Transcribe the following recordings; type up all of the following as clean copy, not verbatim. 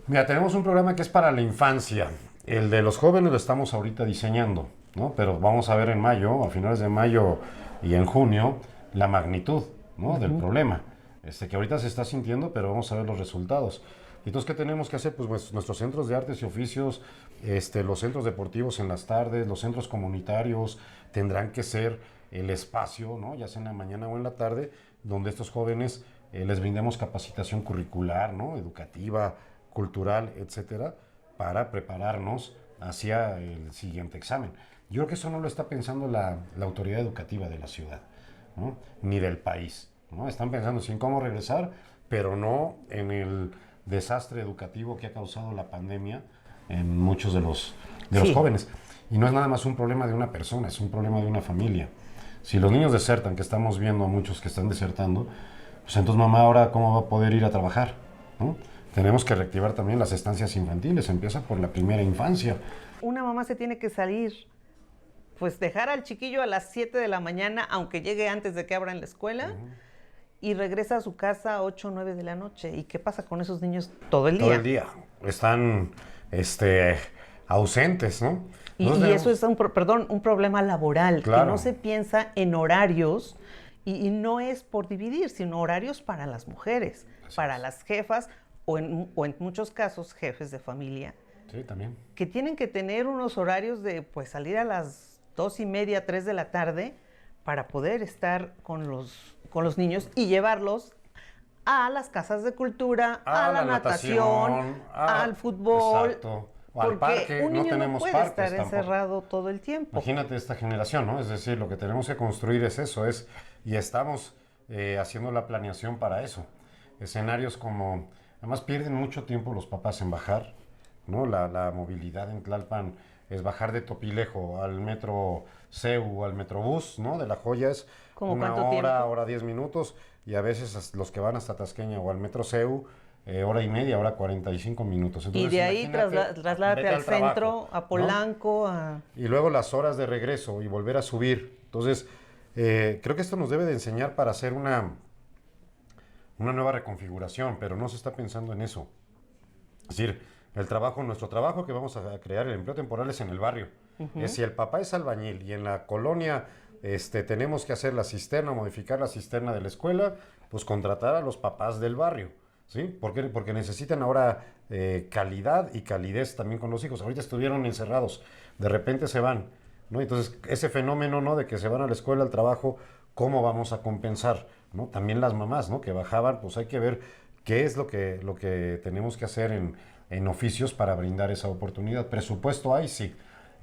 Mira, tenemos un programa que es para la infancia. El de los jóvenes lo estamos ahorita diseñando, ¿no? Pero vamos a ver en mayo, a finales de mayo y en junio, la magnitud, ¿no? Del problema. Que ahorita se está sintiendo, pero vamos a ver los resultados. Entonces, ¿qué tenemos que hacer? Pues nuestros centros de artes y oficios, los centros deportivos en las tardes, los centros comunitarios, tendrán que ser el espacio, ¿no? Ya sea en la mañana o en la tarde, donde estos jóvenes les brindemos capacitación curricular, ¿no? Educativa, cultural, etcétera, para prepararnos hacia el siguiente examen. Yo creo que eso no lo está pensando la autoridad educativa de la ciudad, ¿no? Ni del país, ¿no? Están pensando sí en cómo regresar, pero no en el desastre educativo que ha causado la pandemia en muchos de los Sí. jóvenes. Y no es nada más un problema de una persona, es un problema de una familia. Si los niños desertan, que estamos viendo a muchos que están desertando, pues entonces mamá ahora cómo va a poder ir a trabajar, ¿no? Tenemos que reactivar también las estancias infantiles, empieza por la primera infancia. Una mamá se tiene que salir, pues dejar al chiquillo a las 7 de la mañana, aunque llegue antes de que abran la escuela, y regresa a su casa a 8 o 9 de la noche. ¿Y qué pasa con esos niños todo el Todo día? el día están ausentes, ¿no? Y eso es un problema laboral, que no Claro, se piensa en horarios, y no es por dividir, sino horarios para las mujeres, así para es. las jefas, o en muchos casos jefes de familia, Sí, también. que tienen que tener unos horarios de pues salir a las 2:30, 3 de la tarde para poder estar con los niños y llevarlos a las casas de cultura, a la natación, al fútbol, exacto. O al porque parque, un no niño no tenemos puede parques estar tampoco. encerrado todo el tiempo. Imagínate esta generación, ¿no? Es decir, lo que tenemos que construir es eso, y estamos haciendo la planeación para eso. Escenarios como, además pierden mucho tiempo los papás en bajar, ¿no? La movilidad en Tlalpan es bajar de Topilejo al metro CEU o al metrobús, ¿no? De La Joya es ¿Cómo una cuánto hora, tiempo? hora 10 minutos, y a veces los que van hasta Tasqueña o al metro CEU, hora y media, hora 45 minutos. Y Entonces, de ahí imagínate, trasládate vete al al trabajo, centro, a ¿no? Polanco, a... Y luego las horas de regreso y volver a subir. Entonces, creo que esto nos debe de enseñar para hacer una nueva reconfiguración, pero no se está pensando en eso. Es decir, nuestro trabajo que vamos a crear, el empleo temporal es en el barrio. Es si el papá es albañil y en la colonia tenemos que hacer la cisterna, modificar la cisterna de la escuela, pues contratar a los papás del barrio. ¿Sí? Porque necesitan ahora calidad y calidez también con los hijos. Ahorita estuvieron encerrados, de repente se van, ¿no? Entonces, ese fenómeno, ¿no? De que se van a la escuela, al trabajo, ¿cómo vamos a compensar? ¿No? También las mamás, ¿no? Que bajaban, pues hay que ver qué es lo que tenemos que hacer en oficios para brindar esa oportunidad. Presupuesto hay, sí.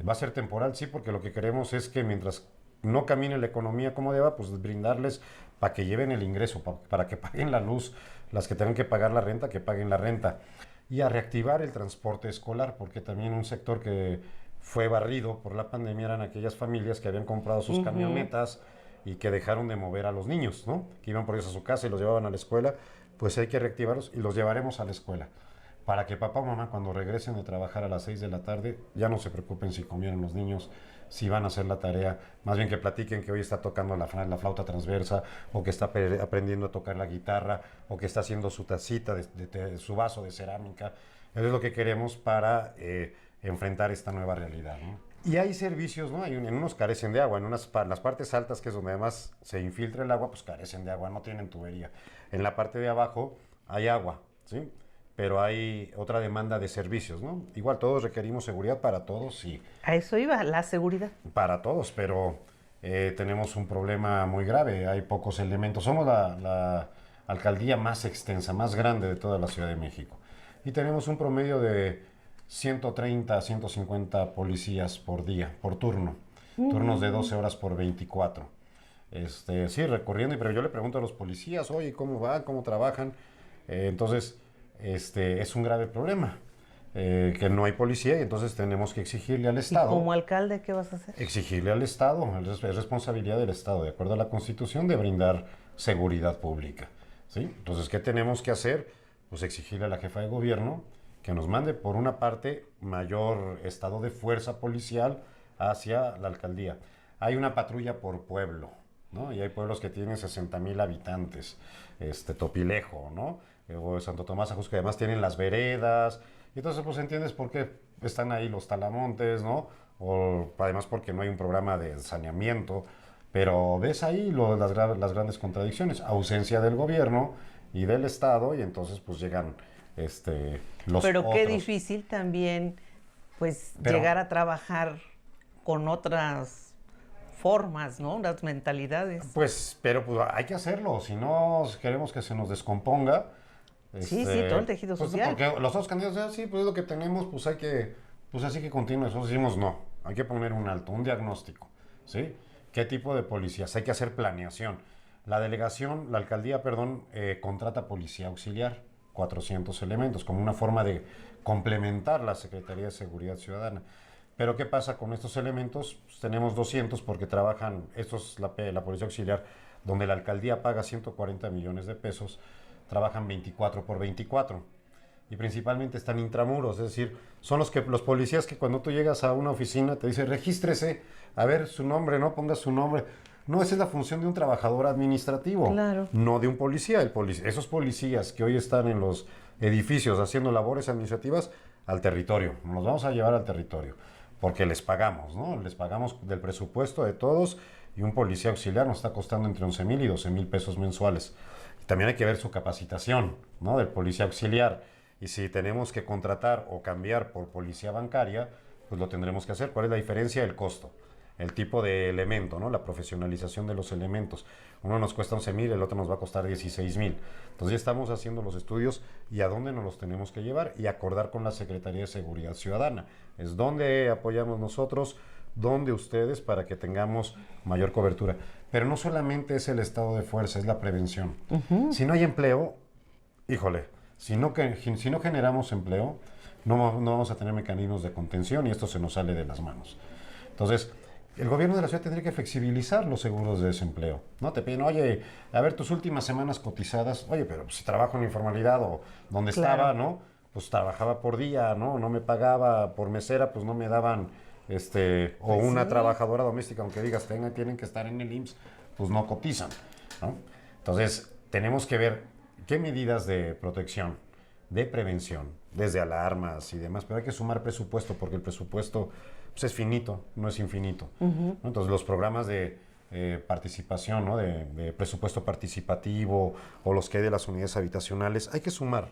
Va a ser temporal, sí, porque lo que queremos es que mientras no camine la economía como deba, pues brindarles para que lleven el ingreso, para que paguen la luz, las que tengan que pagar la renta, que paguen la renta. Y a reactivar el transporte escolar, porque también un sector que fue barrido por la pandemia eran aquellas familias que habían comprado sus camionetas y que dejaron de mover a los niños, ¿no? Que iban por ellos a su casa y los llevaban a la escuela, pues hay que reactivarlos y los llevaremos a la escuela. Para que papá o mamá cuando regresen de trabajar a las 6 de la tarde ya no se preocupen si comieron los niños, si van a hacer la tarea, más bien que platiquen que hoy está tocando la flauta transversa, o que está aprendiendo a tocar la guitarra, o que está haciendo su tacita, su vaso de cerámica. Eso es lo que queremos para enfrentar esta nueva realidad, ¿no? Y hay servicios, ¿no? En unos carecen de agua, las partes altas, que es donde además se infiltra el agua, pues carecen de agua, no tienen tubería. En la parte de abajo hay agua, ¿sí? Pero hay otra demanda de servicios, ¿no? Igual todos requerimos seguridad para todos y A eso iba, la seguridad. para todos, pero tenemos un problema muy grave, hay pocos elementos. Somos la alcaldía más extensa, más grande de toda la Ciudad de México. Y tenemos un promedio de 130 a 150 policías por día, por turno. Turnos de 12 horas por 24. Sí, recorriendo, pero yo le pregunto a los policías, oye, ¿cómo van? ¿Cómo trabajan? Entonces, es un grave problema, que no hay policía y entonces tenemos que exigirle al ¿Y Estado, como alcalde qué vas a hacer? exigirle al Estado, es responsabilidad del Estado, de acuerdo a la Constitución, de brindar seguridad pública, ¿sí? Entonces, ¿qué tenemos que hacer? Pues exigirle a la jefa de gobierno que nos mande, por una parte, mayor estado de fuerza policial hacia la alcaldía. Hay una patrulla por pueblo, ¿no? Y hay pueblos que tienen 60,000 habitantes, Topilejo, ¿no? o de Santo Tomás Ajusco, que además tienen las veredas, y entonces pues entiendes por qué están ahí los talamontes, ¿no? O además porque no hay un programa de saneamiento, pero ves ahí las grandes contradicciones, ausencia del gobierno y del Estado, y entonces pues llegan los Pero qué otros. difícil también, pues, Pero- llegar a trabajar con otras formas, ¿no? Las mentalidades. Pues, pero pues hay que hacerlo, si no queremos que se nos descomponga. Sí, sí, todo el tejido pues, social. Porque los otros candidatos, sí, pues es lo que tenemos, pues hay que, pues así que continúe. Nosotros decimos no, hay que poner un alto, un diagnóstico, ¿sí? ¿Qué tipo de policías? Hay que hacer planeación. La alcaldía, perdón, contrata policía auxiliar, 400 elementos, como una forma de complementar la Secretaría de Seguridad Ciudadana. Pero ¿qué pasa con estos elementos? Pues tenemos 200 porque trabajan, esto es la policía auxiliar, donde la alcaldía paga 140 millones de pesos, trabajan 24 por 24 y principalmente están intramuros, es decir, son los policías que cuando tú llegas a una oficina te dicen regístrese, a ver su nombre, no ponga su nombre. No, esa es la función de un trabajador administrativo, Claro. no de un policía. Esos policías que hoy están en los edificios haciendo labores administrativas al territorio, nos los vamos a llevar al territorio, porque les pagamos, ¿no? Les pagamos del presupuesto de todos y un policía auxiliar nos está costando entre 11,000 y 12,000 pesos mensuales. Y también hay que ver su capacitación, ¿no? Del policía auxiliar. Y si tenemos que contratar o cambiar por policía bancaria, pues lo tendremos que hacer. ¿Cuál es la diferencia? El costo, el tipo de elemento, ¿no? La profesionalización de los elementos. Uno nos cuesta 11,000, el otro nos va a costar 16,000. Entonces ya estamos haciendo los estudios y a dónde nos los tenemos que llevar y acordar con la Secretaría de Seguridad Ciudadana. Es donde apoyamos nosotros, donde ustedes, para que tengamos mayor cobertura. Pero no solamente es el estado de fuerza, es la prevención. Si no hay empleo, híjole, si no generamos empleo, no vamos a tener mecanismos de contención y esto se nos sale de las manos. Entonces, el gobierno de la ciudad tendría que flexibilizar los seguros de desempleo. No te piden, oye, a ver tus últimas semanas cotizadas, oye, pero si trabajo en informalidad o donde Claro. estaba, ¿no? Pues trabajaba por día, ¿no? No me pagaba por mesera, pues no me daban, o Pues una sí. trabajadora doméstica, aunque digas, tienen que estar en el IMSS, pues no cotizan, ¿no? Entonces, tenemos que ver qué medidas de protección, de prevención, desde alarmas y demás, pero hay que sumar presupuesto porque el presupuesto pues, es finito, no es infinito. ¿No? Entonces los programas de participación, ¿no? de presupuesto participativo o los que hay de las unidades habitacionales, hay que sumar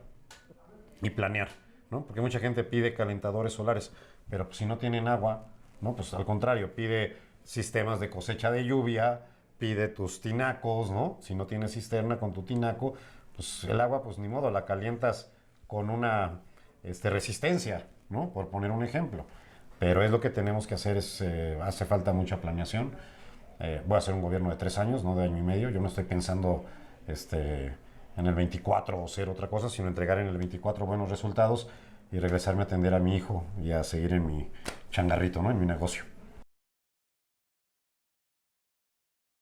y planear, ¿no? Porque mucha gente pide calentadores solares, pero pues, si no tienen agua, ¿no? Pues al contrario, pide sistemas de cosecha de lluvia, pide tus tinacos, ¿no? Si no tienes cisterna con tu tinaco, pues el agua, pues ni modo, la calientas con una resistencia, ¿no? Por poner un ejemplo. Pero es lo que tenemos que hacer, hace falta mucha planeación. Voy a hacer un gobierno de 3 años, no de año y medio. Yo no estoy pensando en el 24 o ser otra cosa, sino entregar en el 24 buenos resultados y regresarme a atender a mi hijo y a seguir en mi changarrito, ¿no? En mi negocio.